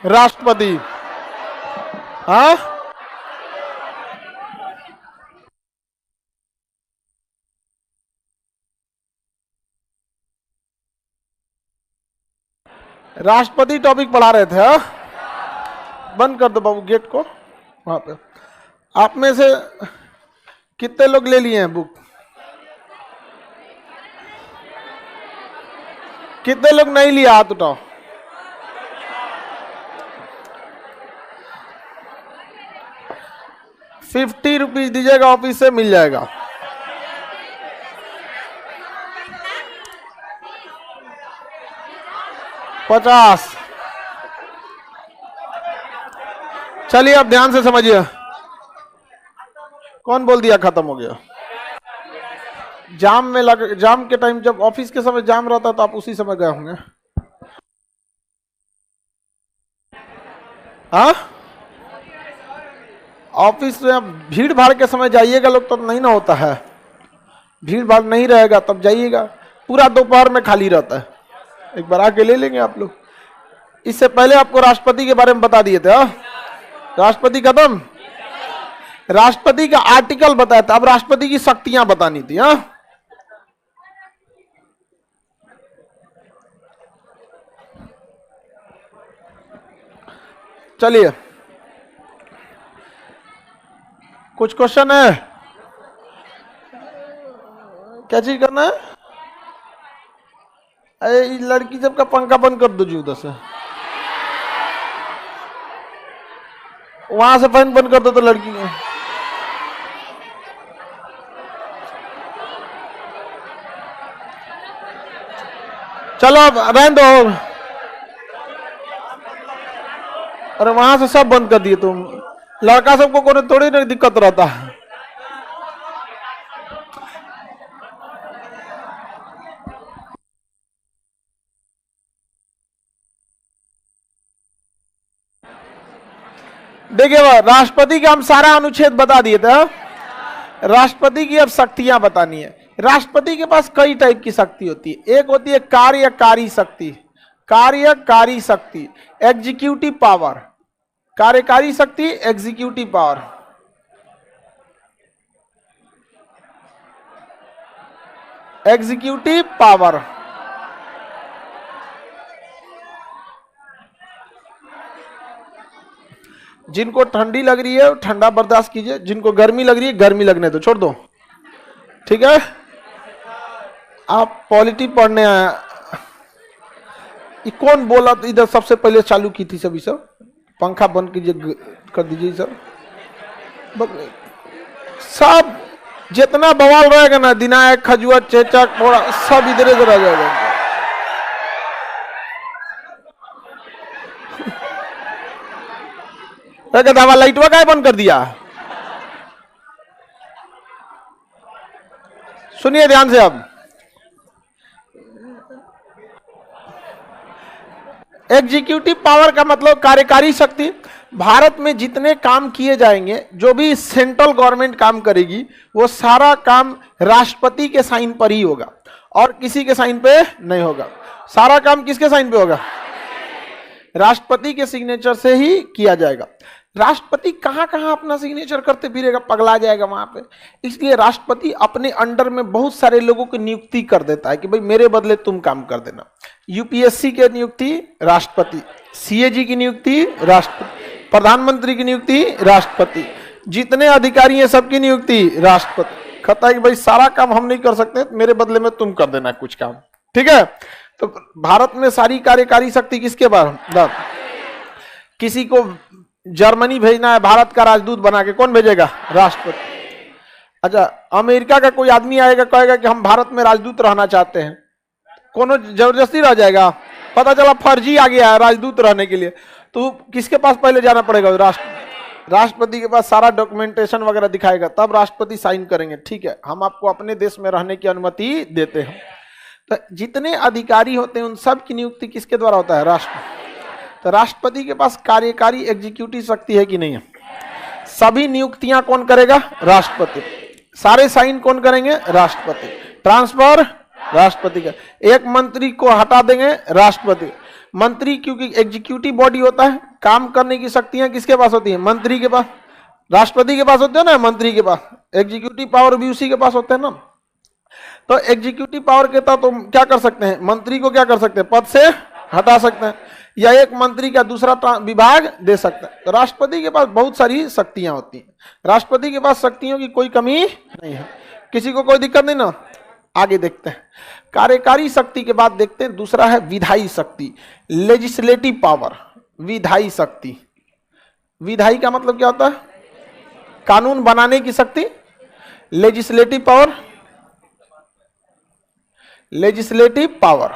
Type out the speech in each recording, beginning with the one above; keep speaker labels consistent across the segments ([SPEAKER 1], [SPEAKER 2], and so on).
[SPEAKER 1] राष्ट्रपति। हाँ, राष्ट्रपति टॉपिक पढ़ा रहे थे। हाँ? बंद कर दो बाबू गेट को वहां पे। आप में से कितने लोग ले लिए हैं बुक? कितने लोग नहीं लिया? हाथ उठाओ। ₹50 दीजिएगा, ऑफिस से मिल जाएगा। $50। चलिए अब ध्यान से समझिए। कौन बोल दिया खत्म हो गया? जाम में जाम के टाइम जब ऑफिस के समय जाम रहता तो आप उसी समय गए होंगे। हाँ, ऑफिस में भीड़ भाड़ के समय जाइएगा लोग तब नहीं ना होता है। भीड़ भाड़ नहीं रहेगा तब जाइएगा। पूरा दोपहर में खाली रहता है। एक बार आके ले लेंगे आप लोग। इससे पहले आपको राष्ट्रपति के बारे में बता दिए थे। हाँ? राष्ट्रपति खत्म। राष्ट्रपति का आर्टिकल बताया था, अब राष्ट्रपति की शक्तियां बतानी थी। हाँ, चलिए कुछ क्वेश्चन है? क्या चीज करना है? अरे लड़की सबका पंखा बंद कर दो जी, उधर से वहां से फैन बंद कर दो तो लड़की है। चलो अब रहने दो। अरे वहां से सब बंद कर दिए तुम। लड़का सबको कोई थोड़ी ना दिक्कत रहता है। देखिए राष्ट्रपति का हम सारा अनुच्छेद बता दिए थे। राष्ट्रपति की अब शक्तियां बतानी है। राष्ट्रपति के पास कई टाइप की शक्ति होती है। एक होती है कार्यकारी शक्ति। कार्यकारी शक्ति, एग्जीक्यूटिव पावर। कार्यकारी शक्ति, एग्जीक्यूटिव पावर। Executive power. जिनको ठंडी लग रही है ठंडा बर्दाश्त कीजिए, जिनको गर्मी लग रही है गर्मी लगने दो, छोड़ दो। ठीक है, आप पॉलिटी पढ़ने आए। कौन बोला तो इधर सबसे पहले चालू की थी सभी सब? पंखा बंद कीजिए, कर दीजिए सर। सब जितना बवाल रहेगा ना, दिनायक, खजुआ, चेचक, पोड़ा, सब इधर इधर आ जाएगा। हवा लाइटवा का बंद कर दिया। सुनिए ध्यान से। अब एग्जीक्यूटिव पावर का मतलब कार्यकारी शक्ति। भारत में जितने काम किए जाएंगे, जो भी सेंट्रल गवर्नमेंट काम करेगी, वो सारा काम राष्ट्रपति के साइन पर ही होगा और किसी के साइन पे नहीं होगा। सारा काम किसके साइन पे होगा? राष्ट्रपति के सिग्नेचर से ही किया जाएगा। राष्ट्रपति कहां कहां अपना सिग्नेचर करते फिरेगा, पगला जाएगा वहां पे। इसलिए राष्ट्रपति अपने अंडर में बहुत सारे लोगों की नियुक्ति कर देता है कि भाई मेरे बदले तुम काम कर देना। यूपीएससी की नियुक्ति राष्ट्रपति, सीएजी की नियुक्ति राष्ट्रपति, प्रधानमंत्री की नियुक्ति राष्ट्रपति, जितने अधिकारी हैं सबकी नियुक्ति राष्ट्रपति। कहता है कि भाई सारा काम हम नहीं कर सकते, मेरे बदले में तुम कर देना कुछ काम। ठीक है, तो भारत में सारी कार्यकारी शक्ति किसके पास? किसी को जर्मनी भेजना है भारत का राजदूत बना के, कौन भेजेगा? राष्ट्रपति। अच्छा, अमेरिका का कोई आदमी आएगा कहेगा कि हम भारत में राजदूत रहना चाहते हैं, कौन जबरदस्ती रह जाएगा? पता चला फर्जी आ गया है राजदूत रहने के लिए, तो किसके पास पहले जाना पड़ेगा? राष्ट्रपति के पास सारा डॉक्यूमेंटेशन वगैरह दिखाएगा, तब राष्ट्रपति साइन करेंगे। ठीक है, हम आपको अपने देश में रहने की अनुमति देते हैं। तो जितने अधिकारी होते हैं उन सब की नियुक्ति किसके द्वारा होता है? राष्ट्रपति। तो राष्ट्रपति के पास कार्यकारी एग्जीक्यूटिव शक्ति है कि नहीं है? सभी नियुक्तियां कौन करेगा? राष्ट्रपति। सारे साइन कौन करेंगे? राष्ट्रपति। ट्रांसफर राष्ट्रपति का। एक मंत्री को हटा देंगे राष्ट्रपति। मंत्री क्योंकि एग्जीक्यूटिव बॉडी होता है, काम करने की शक्तियां किसके पास होती हैं? मंत्री के पास। राष्ट्रपति के पास होते हैं ना, मंत्री के पास। एग्जीक्यूटिव पावर भी उसी के पास होते हैं ना। तो एग्जीक्यूटिव पावर के तहत तो क्या कर सकते हैं? मंत्री को क्या कर सकते हैं? पद से हटा सकते हैं, या एक मंत्री का दूसरा विभाग दे सकते हैं। तो राष्ट्रपति के पास बहुत सारी शक्तियां होती हैं। राष्ट्रपति के पास शक्तियों की कोई कमी नहीं है। किसी को कोई दिक्कत नहीं ना। आगे देखते हैं, कार्यकारी शक्ति के बाद देखते हैं दूसरा है विधायी शक्ति, लेजिस्लेटिव पावर। विधायी शक्ति, विधायी का मतलब क्या होता है? कानून बनाने की शक्ति। Legislative power, legislative power,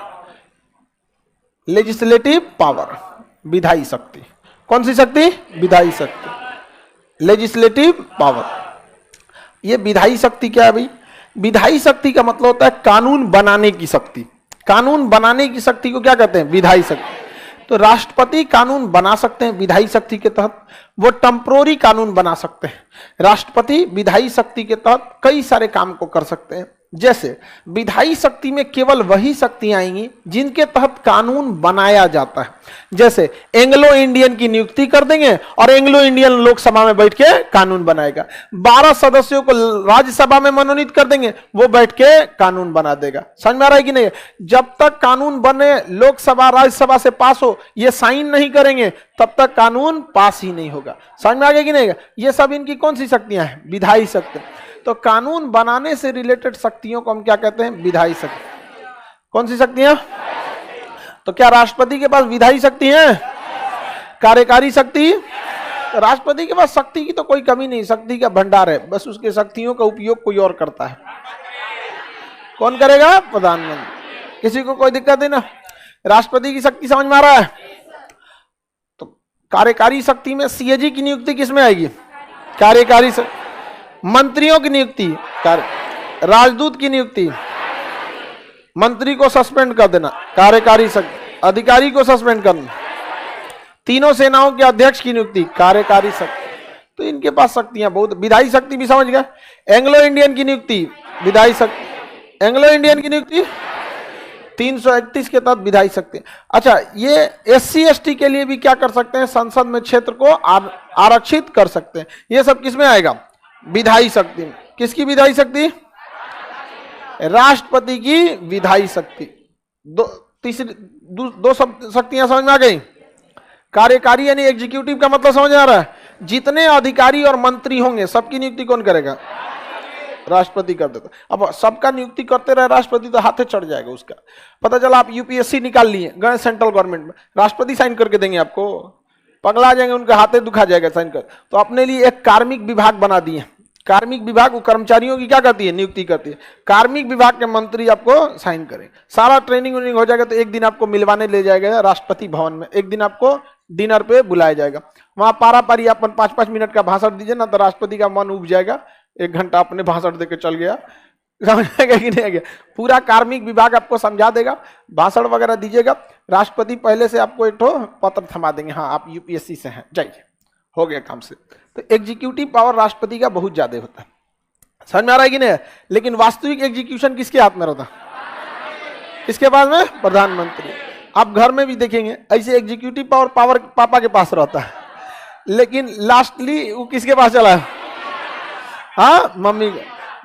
[SPEAKER 1] legislative power, विधायी शक्ति। कौन सी शक्ति? विधायी शक्ति, लेजिस्लेटिव पावर। ये विधायी शक्ति क्या है भाई? विधायी शक्ति का मतलब होता है कानून बनाने की शक्ति। कानून बनाने की शक्ति को क्या कहते हैं? विधायी शक्ति। तो राष्ट्रपति कानून बना सकते हैं विधायी शक्ति के तहत, वो टेम्पोररी कानून बना सकते हैं। राष्ट्रपति विधायी शक्ति के तहत कई सारे काम को कर सकते हैं। जैसे विधायी शक्ति में केवल वही शक्तियां आएंगी जिनके तहत कानून बनाया जाता है। जैसे एंग्लो इंडियन की नियुक्ति कर देंगे और एंग्लो इंडियन लोकसभा में बैठ के कानून बनाएगा। 12 सदस्यों को राज्यसभा में मनोनीत कर देंगे, वो बैठ के कानून बना देगा। समझ में आ रहा है कि नहीं? जब तक कानून बने, लोकसभा राज्यसभा से पास हो, ये साइन नहीं करेंगे, तब तक कानून पास ही नहीं होगा। समझ में आ गया कि नहीं? ये सब इनकी कौन सी शक्तियां हैं? विधायी शक्ति। तो कानून बनाने से रिलेटेड शक्तियों को हम क्या कहते हैं? विधायी शक्ति। कौन सी शक्तियां? तो क्या राष्ट्रपति के पास विधायी शक्ति है? कार्यकारी शक्ति? राष्ट्रपति के पास शक्ति की तो कोई कमी नहीं, शक्ति का भंडार है, बस उसके शक्तियों का उपयोग कोई और करता है। कौन करेगा? प्रधानमंत्री। किसी को कोई दिक्कत नहीं ना? राष्ट्रपति की शक्ति समझ में आ रहा है? तो कार्यकारी शक्ति में सीएजी की नियुक्ति किसमें आएगी? कार्यकारी शक्ति। मंत्रियों की नियुक्ति, राजदूत की नियुक्ति, मंत्री को सस्पेंड कर देना, कार्यकारी शक्ति। अधिकारी को सस्पेंड करना, तीनों सेनाओं के अध्यक्ष की नियुक्ति, कार्यकारी शक्ति। तो इनके पास शक्तियां बहुत। विधायी शक्ति भी समझ गए। एंग्लो इंडियन की नियुक्ति, विधायी शक्ति। एंग्लो इंडियन की नियुक्ति 331 के तहत विधायी शक्ति। अच्छा, ये एससी एसटी के लिए भी क्या कर सकते हैं? संसद में क्षेत्र को आरक्षित कर सकते हैं। ये सब किसमें आएगा? विधायी शक्ति में। किसकी विधायी शक्ति? राष्ट्रपति की विधायी शक्ति। दो शक्तियां समझ में आ गई। कार्यकारी यानी एग्जीक्यूटिव का मतलब समझ आ रहा है? जितने अधिकारी और मंत्री होंगे सबकी नियुक्ति कौन करेगा? राष्ट्रपति कर देता। अब सबका नियुक्ति करते रहे राष्ट्रपति तो हाथे चढ़ जाएगा उसका। पता चला आप यूपीएससी निकाल लिए गए सेंट्रल गवर्नमेंट में, राष्ट्रपति साइन करके देंगे आपको, पगला जाएंगे, उनके हाथे दुखा जाएगा साइन कर। तो अपने लिए एक कार्मिक विभाग बना दिए। कार्मिक विभाग वो कर्मचारियों की क्या करती है? नियुक्ति करती है। कार्मिक विभाग के मंत्री आपको साइन करें। सारा ट्रेनिंग हो जाएगा तो एक दिन आपको मिलवाने ले जाएगा राष्ट्रपति भवन में, एक दिन आपको डिनर पे बुलाया जाएगा। वहां पारा पारी अपन 5-5 मिनट का भाषण दीजिए ना, तो राष्ट्रपति का मन उब जाएगा। 1 घंटा अपने भाषण देकर चल गया, समझ आएगा कि नहीं आ गया? पूरा कार्मिक विभाग आपको समझा देगा, भाषण वगैरह दीजिएगा। राष्ट्रपति पहले से आपको एक पत्र थमा देंगे, हाँ आप यूपीएससी से हैं, जाइए, हो गया काम से। तो एग्जीक्यूटिव पावर राष्ट्रपति का बहुत ज्यादा होता है। समझ में आ रहा है कि नहीं? लेकिन वास्तविक एग्जीक्यूशन किसके हाथ में रहता है? किसके पास में? प्रधानमंत्री। आप घर में भी देखेंगे ऐसे एग्जीक्यूटिव पावर पापा के पास रहता है, लेकिन लास्टली वो किसके पास चला है? हाँ,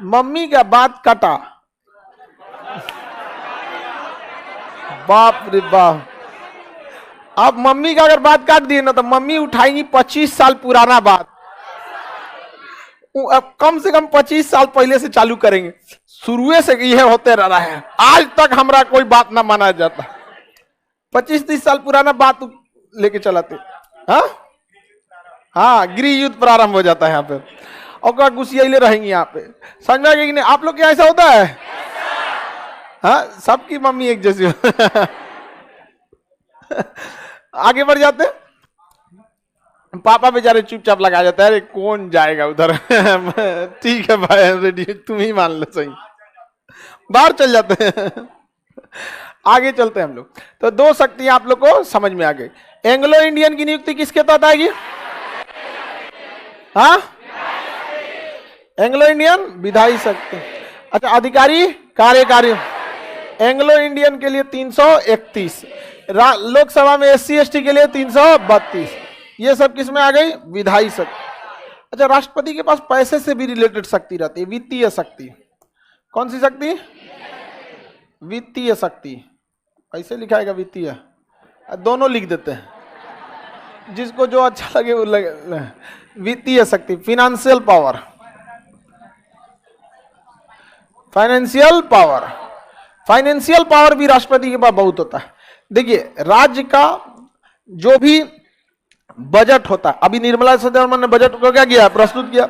[SPEAKER 1] मम्मी का बात कटा। बाप रे बाप। अब मम्मी का अगर बात काट दिए ना तो मम्मी उठाएंगी 25 साल पुराना बात। अब कम से कम 25 साल पहले से चालू करेंगे, शुरू से यह होते रहा है, आज तक हमारा कोई बात ना माना जाता। 25-30 साल पुराना बात लेके चलाते। हाँ, गृह युद्ध प्रारंभ हो जाता है यहाँ पे, और गुस्सियाले रहेंगे यहाँ पे। समझ में आ गया कि नहीं? आप लोग क्या ऐसा होता है? हाँ, सबकी मम्मी एक जैसी। आगे बढ़ जाते, पापा बेचारे चुपचाप लगा जाता है, अरे कौन जाएगा उधर। ठीक है भाई, रेडी, तुम ही मान लो, सही, बाहर चल जाते हैं। आगे चलते हैं हम लोग। तो 2 शक्तियां आप लोग को समझ में आ गई। एंग्लो इंडियन की नियुक्ति किसके तहत आएगी? हाँ, एंग्लो इंडियन विधायी शक्ति। अच्छा, अधिकारी कार्यकारी। एंग्लो इंडियन के लिए 331, लोकसभा में एससी एसटी के लिए 332, ये सब किस में आ गई? विधायी शक्ति। अच्छा, राष्ट्रपति के पास पैसे से भी रिलेटेड शक्ति रहती है, वित्तीय शक्ति। कौन सी शक्ति? वित्तीय शक्ति। कैसे लिखाएगा वित्तीय? दोनों लिख देते हैं, जिसको जो अच्छा लगे वो लगे। वित्तीय शक्ति, financial power, financial power. Financial power भी राष्ट्रपति के पास बहुत होता है। देखिए, राज्य का जो भी बजट होता है, अभी निर्मला सीतारमण ने बजट को क्या किया? प्रस्तुत किया।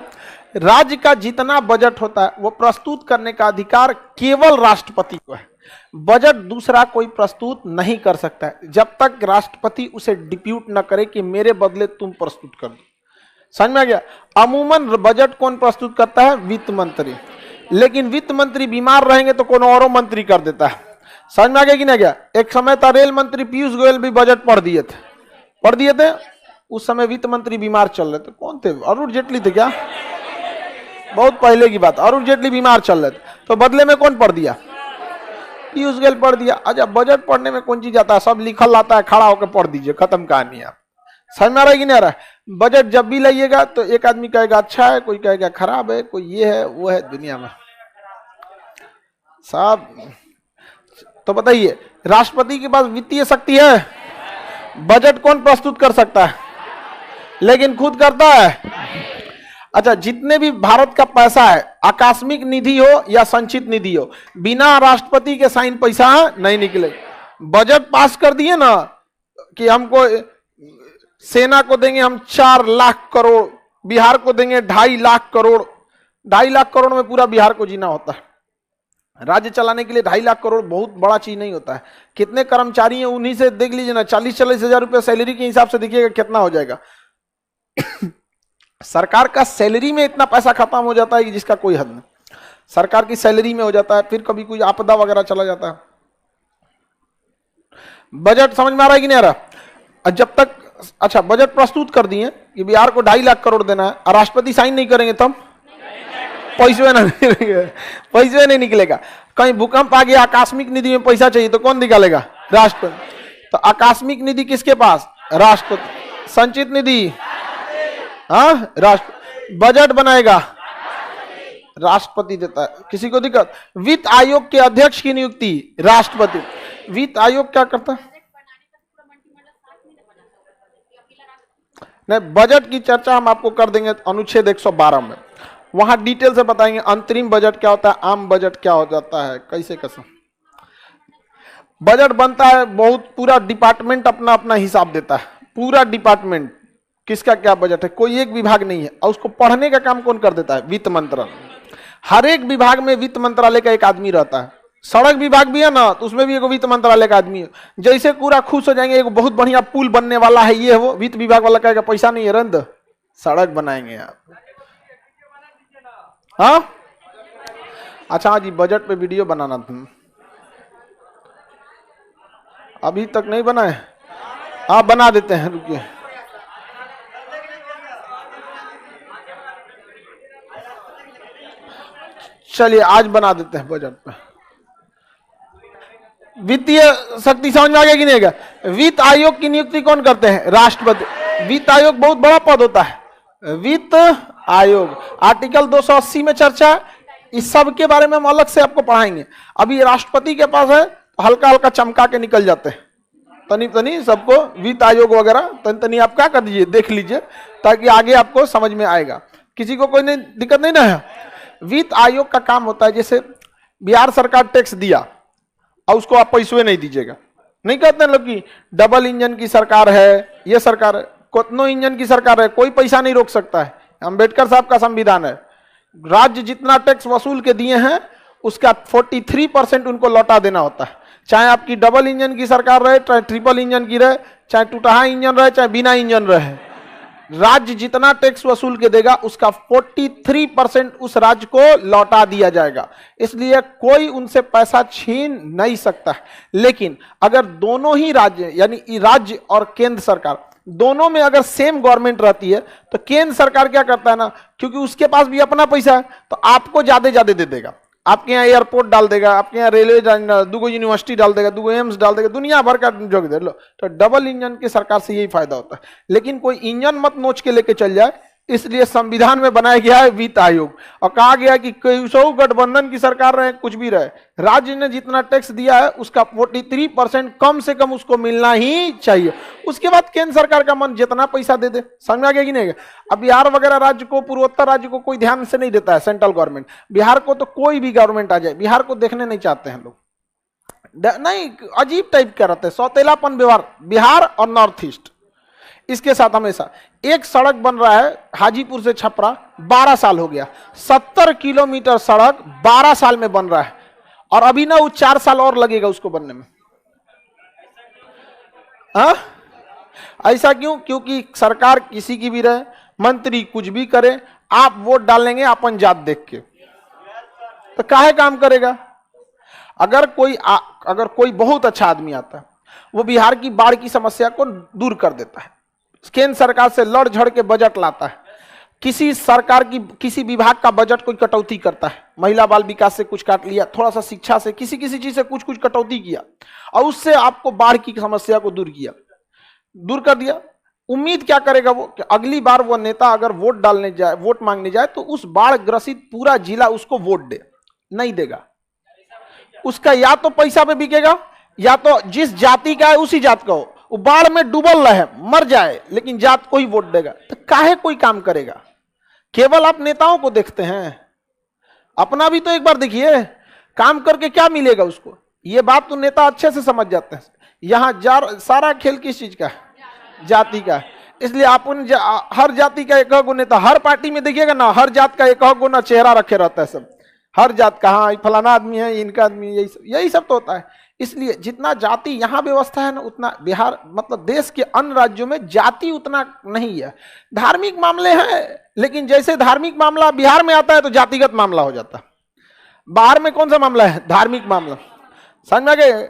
[SPEAKER 1] राज्य का जितना बजट होता है वो प्रस्तुत करने का अधिकार केवल राष्ट्रपति को है। बजट दूसरा कोई प्रस्तुत नहीं कर सकता है जब तक राष्ट्रपति उसे डिप्यूट न करे कि मेरे बदले तुम प्रस्तुत कर दो। समझ में आ गया? अमूमन बजट कौन प्रस्तुत करता है? वित्त मंत्री। लेकिन वित्त मंत्री बीमार रहेंगे तो कौन और मंत्री कर देता है। समझ में आ गया कि नहीं गया? एक समय था रेल मंत्री पीयूष गोयल भी बजट पढ़ दिए थे। उस समय वित्त मंत्री बीमार चल रहे थे। कौन थे? अरुण जेटली थे क्या? बहुत पहले की बात। अरुण जेटली बीमार चल रहे थे तो बदले में कौन पढ़ दिया? पीयूष गोयल पढ़ दिया। अच्छा, बजट पढ़ने में कौन चीज आता है? सब लिखल आता है, खड़ा होकर पढ़ दीजिए, खत्म कहानी। आप समझ में आ रहा है कि नहीं आ रहा है? बजट जब भी लाइएगा तो एक आदमी कहेगा अच्छा है, कोई कहेगा खराब है, कोई ये है वो है। दुनिया में साहब, तो बताइए, राष्ट्रपति के पास वित्तीय शक्ति है? बजट कौन प्रस्तुत कर सकता है? लेकिन खुद करता है। अच्छा, जितने भी भारत का पैसा है, आकस्मिक निधि हो या संचित निधि हो, बिना राष्ट्रपति के साइन पैसा नहीं निकले। बजट पास कर दिए ना कि हमको सेना को देंगे हम 4 लाख करोड़, बिहार को देंगे 2.5 लाख करोड़। 2.5 लाख करोड़ में पूरा बिहार को जीना होता है। राज्य चलाने के लिए 2.5 लाख करोड़ बहुत बड़ा चीज नहीं होता है। कितने कर्मचारी हैं उन्हीं से देख लीजिए ना, 40-40 हजार रुपये सैलरी के हिसाब से देखिएगा कितना हो जाएगा। सरकार का सैलरी में इतना पैसा खत्म हो जाता है कि जिसका कोई हद नहीं। सरकार की सैलरी में हो जाता है, फिर कभी कोई आपदा वगैरह चला जाता है। बजट समझ में आ रहा है कि नहीं आ रहा? जब तक अच्छा बजट प्रस्तुत कर दिए कि बिहार को 2.5 लाख करोड़ देना है और राष्ट्रपति साइन नहीं करेंगे तब पैसे नहीं निकलेगा। कहीं भूकंप आ गया, आकस्मिक निधि में पैसा चाहिए तो कौन निकालेगा? राष्ट्रपति। तो आकस्मिक निधि किसके पास? राष्ट्रपति। संचित निधि हाँ राष्ट्र। बजट बनाएगा राष्ट्रपति देता है। किसी को दिक्कत? वित्त आयोग के अध्यक्ष की नियुक्ति राष्ट्रपति। वित्त आयोग क्या करता है? नहीं, बजट की चर्चा हम आपको कर देंगे अनुच्छेद 112 में, वहां डिटेल से बताएंगे अंतरिम बजट क्या होता है, आम बजट क्या हो जाता है, कैसे कैसे बजट बनता है। बहुत पूरा डिपार्टमेंट अपना अपना हिसाब देता है। पूरा डिपार्टमेंट किसका क्या बजट है, कोई एक विभाग नहीं है। और उसको पढ़ने का काम कौन कर देता है? वित्त मंत्रालय। हर एक विभाग में वित्त मंत्रालय का एक आदमी रहता है। सड़क विभाग भी है ना, तो उसमें भी एक वित्त मंत्रालय का आदमी है। जैसे पूरा खुश हो जाएंगे, एक बहुत बढ़िया पुल बनने वाला है, ये वो वित्त विभाग वाला कहेगा पैसा नहीं है, रंद सड़क बनाएंगे आप। हाँ अच्छा जी, बजट पे वीडियो बनाना था, अभी तक नहीं बनाए? आप बना देते हैं, रुकिए। चलिए आज बना देते हैं बजट पे। वित्तीय शक्ति समझ में आ गया कि नहीं गया? वित्त आयोग की नियुक्ति कौन करते हैं? राष्ट्रपति। वित्त आयोग बहुत बड़ा पद होता है। वित्त आयोग आर्टिकल 280 में चर्चा है। इस सब के बारे में हम अलग से आपको पढ़ाएंगे। अभी राष्ट्रपति के पास है तो हल्का हल्का चमका के निकल जाते हैं, तनी तनी सबको वित्त आयोग वगैरह तनी तनी आप क्या कर दीजिए, देख लीजिए, ताकि आगे आपको समझ में आएगा। किसी को कोई नहीं दिक्कत नहीं ना है। वित्त आयोग का काम होता है, जैसे बिहार सरकार टैक्स दिया और उसको आप पैसे नहीं दीजिएगा, नहीं कहते लोग कि डबल इंजन की सरकार है, ये सरकार है, कितनों इंजन की सरकार है, कोई पैसा नहीं रोक सकता है। अंबेडकर साहब का संविधान है, राज्य जितना टैक्स वसूल के दिए हैं उसका 43% उनको लौटा देना होता है। चाहे आपकी डबल इंजन की सरकार रहे, चाहे ट्रिपल इंजन की रहे, चाहे टूटहा इंजन रहे, चाहे बिना इंजन रहे, राज्य जितना टैक्स वसूल के देगा उसका 43% उस राज्य को लौटा दिया जाएगा। इसलिए कोई उनसे पैसा छीन नहीं सकता। लेकिन अगर दोनों ही राज्य यानी राज्य और केंद्र सरकार दोनों में अगर सेम गवर्नमेंट रहती है तो केंद्र सरकार क्या करता है ना, क्योंकि उसके पास भी अपना पैसा है तो आपको ज्यादा दे देगा। आपके यहाँ एयरपोर्ट डाल देगा, आपके यहाँ रेलवे, 2 यूनिवर्सिटी डाल देगा, 2 एम्स डाल देगा, दुनिया भर का जोग दे लो। तो डबल इंजन की सरकार से यही फायदा होता है। लेकिन कोई इंजन मत नोच के लेके चल जाए, इसलिए संविधान में बनाया गया है वित्त आयोग, और कहा गया कि कैसो गठबंधन की सरकार रहे कुछ भी रहे, राज्य ने जितना टैक्स दिया है उसका 43% कम से कम उसको मिलना ही चाहिए। उसके बाद केंद्र सरकार का मन जितना पैसा दे दे। समझ आ गया कि नहीं? अब बिहार वगैरह राज्य को, पूर्वोत्तर राज्य को कोई ध्यान से नहीं देता है सेंट्रल गवर्नमेंट। बिहार को तो कोई भी गवर्नमेंट आ जाए, बिहार को देखने नहीं चाहते हैं लोग, नहीं, अजीब टाइप का रहता है, सौतेलापन व्यवहार बिहार और नॉर्थ ईस्ट। इसके साथ हमेशा एक सड़क बन रहा है हाजीपुर से छपरा, 12 साल हो गया, 70 किलोमीटर सड़क 12 साल में बन रहा है, और अभी ना वो 4 साल और लगेगा उसको बनने में। ऐसा क्यों? क्योंकि सरकार किसी की भी रहे, मंत्री कुछ भी करे, आप वोट डालेंगे अपन जात देख के, तो काहे काम करेगा? अगर कोई बहुत अच्छा आदमी आता है, वो बिहार की बाढ़ की समस्या को दूर कर देता है, केंद्र सरकार से लड़ झड़ के बजट लाता है, किसी सरकार की किसी विभाग का बजट कोई कटौती करता है, महिला बाल विकास से कुछ काट लिया, थोड़ा सा शिक्षा से, किसी चीज से कुछ कटौती किया, और उससे आपको बाढ़ की समस्या को दूर कर दिया। उम्मीद क्या करेगा वो कि अगली बार वो नेता अगर वोट मांगने जाए तो उस बाढ़ ग्रसित पूरा जिला उसको वोट दे। नहीं देगा, उसका या तो पैसा पे बिकेगा, या तो जिस जाति का है उसी जात का हो, वो बाढ़ में डूबल रहे मर जाए, लेकिन जात को ही वोट देगा। तो काहे कोई काम करेगा? केवल आप नेताओं को देखते हैं, अपना भी तो एक बार देखिए, काम करके क्या मिलेगा उसको। ये बात तो नेता अच्छे से समझ जाते हैं। यहाँ सारा खेल किस चीज का है? जाति का है। इसलिए अपन हर जाति का एक गो नेता, हर पार्टी में देखिएगा ना, हर जात का एक गो ना चेहरा रखे रहता है सब, हर जात का, हाँ फलाना आदमी है, इनका आदमी, यही सब तो होता है। इसलिए जितना जाति यहाँ व्यवस्था है ना, उतना बिहार मतलब देश के अन्य राज्यों में जाति उतना नहीं है। धार्मिक मामले हैं, लेकिन जैसे धार्मिक मामला बिहार में आता है तो जातिगत मामला हो जाता है। बाहर में कौन सा मामला है? धार्मिक मामला, समझ में गए?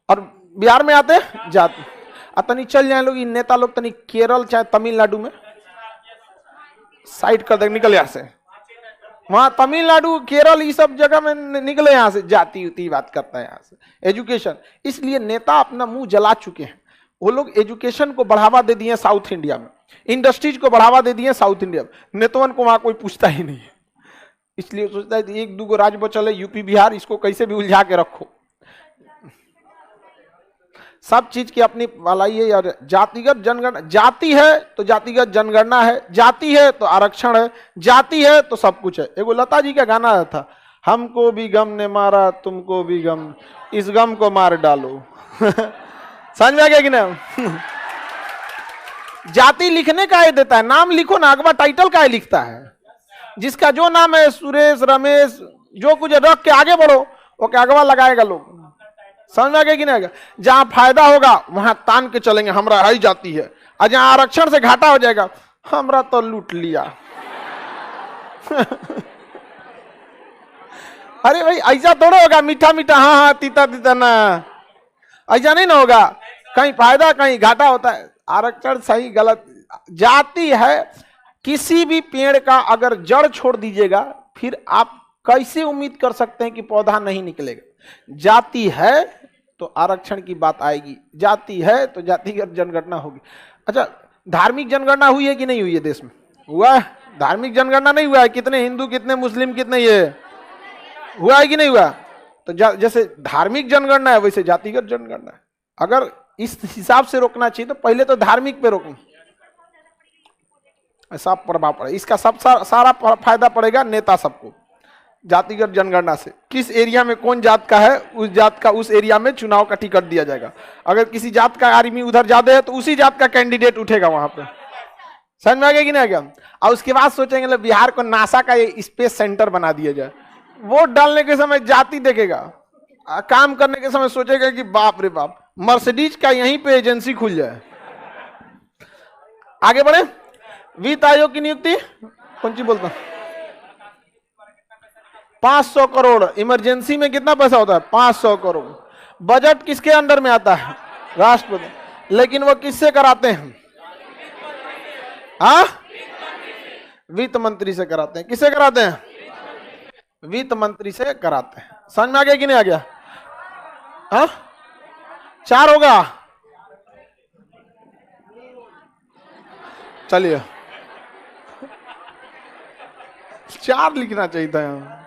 [SPEAKER 1] और बिहार में आते हैं जाति। तनी चल जाए लोग, नेता लोग तनी केरल चाहे तमिलनाडु में साइड कर दे, निकल यहाँ से, वहां तमिलनाडु केरल ये सब जगह में निकले, यहां से जाति उती बात करता है, यहां से एजुकेशन। इसलिए नेता अपना मुंह जला चुके हैं। वो लोग एजुकेशन को बढ़ावा दे दिए साउथ इंडिया में, इंडस्ट्रीज को बढ़ावा दे दिए साउथ इंडिया में, नेताओं को वहां कोई पूछता ही नहीं है। इसलिए सोचता है 1-2 राज्य बचल है, यूपी बिहार, इसको कैसे भी उलझा के रखो। सब चीज की अपनी भलाई है यार। जातिगत जनगणना, जाति है तो जातिगत जनगणना है, जाति है तो आरक्षण है, जाति है तो सब कुछ है। एगो लता जी का गाना आया था, हमको भी गम ने मारा तुमको भी गम, इस गम को मार डालो। समझ में आ गया कि नहीं? जाति लिखने का ही देता है, नाम लिखो ना, अगवा टाइटल का ही लिखता है। जिसका जो नाम है सुरेश, रमेश, जो कुछ रख के आगे बढ़ो, वो क्या अगवा लगाएगा लोग। समझ में आ गया कि नहीं? जहां फायदा होगा वहां तान के चलेंगे, हमरा हाई जाती है, और जहां आरक्षण से घाटा हो जाएगा, हमरा तो लूट लिया। अरे भाई ऐसा थोड़ा होगा, मीठा मीठा हाँ हाँ तीता तीता ना, ऐसा नहीं ना होगा। कहीं फायदा कहीं घाटा होता है। आरक्षण सही गलत, जाति है, किसी भी पेड़ का अगर जड़ छोड़ दीजिएगा, फिर आप कैसे उम्मीद कर सकते हैं कि पौधा नहीं निकलेगा। जाति है तो आरक्षण की बात आएगी, जाति है तो जातिगत जनगणना होगी। अच्छा, धार्मिक जनगणना हुई है कि नहीं हुई है? देश में हुआ है धार्मिक जनगणना? नहीं हुआ है? कितने हिंदू, कितने मुस्लिम, कितने ये हुआ है कि नहीं हुआ? तो जैसे धार्मिक जनगणना है वैसे जातिगत जनगणना है। अगर इस हिसाब से रोकना चाहिए तो पहले तो धार्मिक पे रोकना, ऐसा प्रभाव पड़ेगा। इसका सब सारा फायदा पड़ेगा नेता सबको। जातिगत जनगणना से किस एरिया में कौन जात का है, उस जात का उस एरिया में चुनाव का टिकट दिया जाएगा। अगर किसी जात का आदमी उधर ज्यादा है तो उसी जात का कैंडिडेट उठेगा वहां पे। समझ में आ गया कि नहीं आ गया? और उसके बाद सोचेंगे बिहार को नासा का स्पेस सेंटर बना दिया जाए। वोट डालने के समय जाति देखेगा, काम करने के समय सोचेगा कि बाप रे बाप, मर्सिडीज का यहीं पे एजेंसी खुल जाए। आगे बढ़े। वित्त आयोग की नियुक्ति कौन सी बोलता? 500 करोड़। इमरजेंसी में कितना पैसा होता है? 500 करोड़। बजट किसके अंडर में आता है? राष्ट्रपति। लेकिन वो किससे कराते हैं? हाँ, वित्त मंत्री से कराते हैं। किससे कराते हैं? वित्त मंत्री से कराते हैं। समझ में आ गया कि नहीं आ गया? हाँ, 4 होगा। चलिए 4 लिखना चाहिए था यहाँ।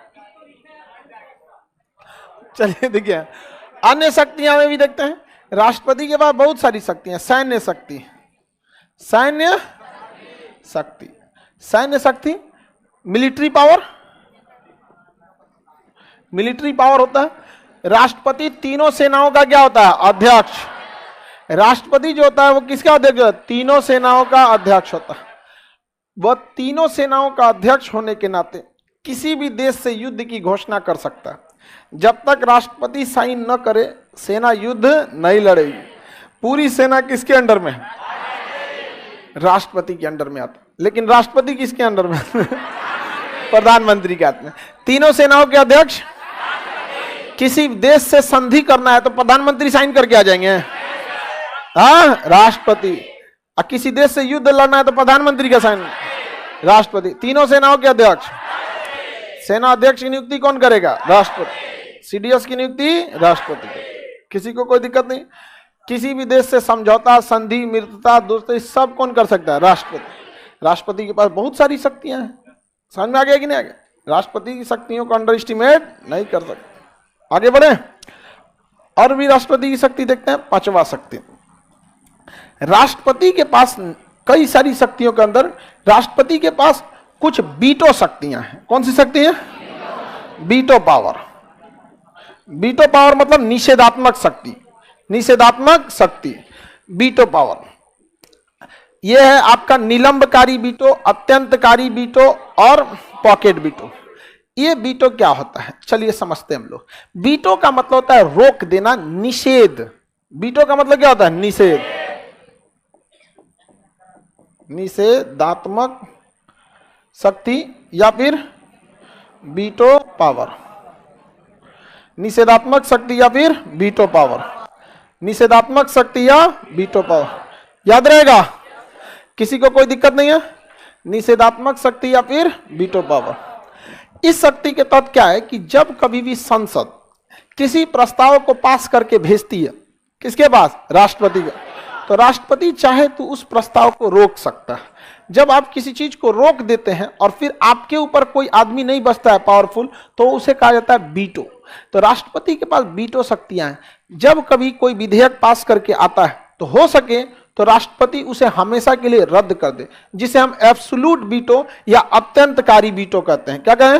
[SPEAKER 1] चलिए देखिए, अन्य शक्तियां में भी देखते हैं। राष्ट्रपति के पास बहुत सारी शक्तियां। सैन्य शक्ति, सैन्य शक्ति, सैन्य शक्ति, मिलिट्री पावर, मिलिट्री पावर होता है। राष्ट्रपति तीनों सेनाओं का क्या होता है? अध्यक्ष। राष्ट्रपति जो होता है वो किसका अध्यक्ष होता है? तीनों सेनाओं का अध्यक्ष होता है। वह तीनों सेनाओं का अध्यक्ष होने के नाते किसी भी देश से युद्ध की घोषणा कर सकता है। जब तक राष्ट्रपति साइन न करे, सेना युद्ध नहीं लड़ेगी। पूरी सेना किसके अंडर में? राष्ट्रपति के अंडर में आता है। लेकिन राष्ट्रपति किसके अंडर में? प्रधानमंत्री के हाथ में। तीनों सेनाओं के अध्यक्ष। किसी देश से संधि करना है तो प्रधानमंत्री साइन करके आ जाएंगे, हाँ, राष्ट्रपति। और किसी देश से युद्ध लड़ना है तो प्रधानमंत्री का साइन, राष्ट्रपति। तीनों सेनाओं के अध्यक्ष। सेना अध्यक्ष की नियुक्ति कौन करेगा? राष्ट्रपति। सीडीएस की नियुक्ति राष्ट्रपति। किसी को कोई दिक्कत नहीं। किसी भी देश से समझौता, संधि, मित्रता, दोस्ती सब कौन कर सकता है? राष्ट्रपति। राष्ट्रपति के पास बहुत सारी शक्तियां हैं। समझ में आ गया कि नहीं आ गया? राष्ट्रपति की शक्तियों को अंडर एस्टिमेट नहीं कर सकते। आगे बढ़े और भी राष्ट्रपति की शक्ति देखते हैं। 5वां शक्ति, राष्ट्रपति के पास कई सारी शक्तियों के अंदर राष्ट्रपति के पास कुछ वीटो शक्तियां हैं। कौन सी शक्ति है? Veto power. वीटो पावर मतलब निषेधात्मक शक्ति। निषेधात्मक शक्ति, वीटो पावर। यह है आपका निलंबकारी वीटो, अत्यंतकारी वीटो और पॉकेट वीटो। ये वीटो क्या होता है? चलिए समझते हैं हम लोग। वीटो का मतलब होता है रोक देना, निषेध। वीटो का मतलब क्या होता है? निषेध, निषेधात्मक शक्ति या फिर वीटो पावर। निषेधात्मक शक्ति या फिर वीटो पावर। निषेधात्मक शक्ति या वीटो पावर। याद रहेगा? किसी को कोई दिक्कत नहीं है? निषेधात्मक शक्ति या फिर वीटो पावर। इस शक्ति के तत्व क्या है कि जब कभी भी संसद किसी प्रस्ताव को पास करके भेजती है, किसके पास? राष्ट्रपति का, तो राष्ट्रपति चाहे तो उस प्रस्ताव को रोक सकता है। जब आप किसी चीज को रोक देते हैं और फिर आपके ऊपर कोई आदमी नहीं बचता है पावरफुल, तो उसे कहा जाता है वीटो। तो राष्ट्रपति के पास वीटो शक्तियां हैं। जब कभी कोई विधेयक पास करके आता है तो हो सके तो राष्ट्रपति उसे हमेशा के लिए रद्द कर दे, जिसे हम एब्सोल्यूट वीटो या अत्यंतकारी वीटो कहते हैं। क्या कहें?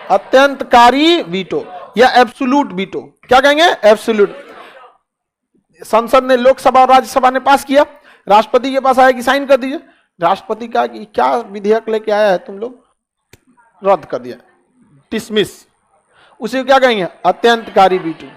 [SPEAKER 1] अत्यंतकारी वीटो या एब्सोल्यूट वीटो। क्या कहेंगे? एब्सोल्यूट। संसद ने, लोकसभा और राज्यसभा ने पास किया, राष्ट्रपति के पास आया कि साइन कर दीजिए। राष्ट्रपति कहा कि क्या विधेयक लेके आया है तुम लोग, रद्द कर दिया, डिसमिस। उसे क्या कहेंगे? अत्यंतकारी वीटो।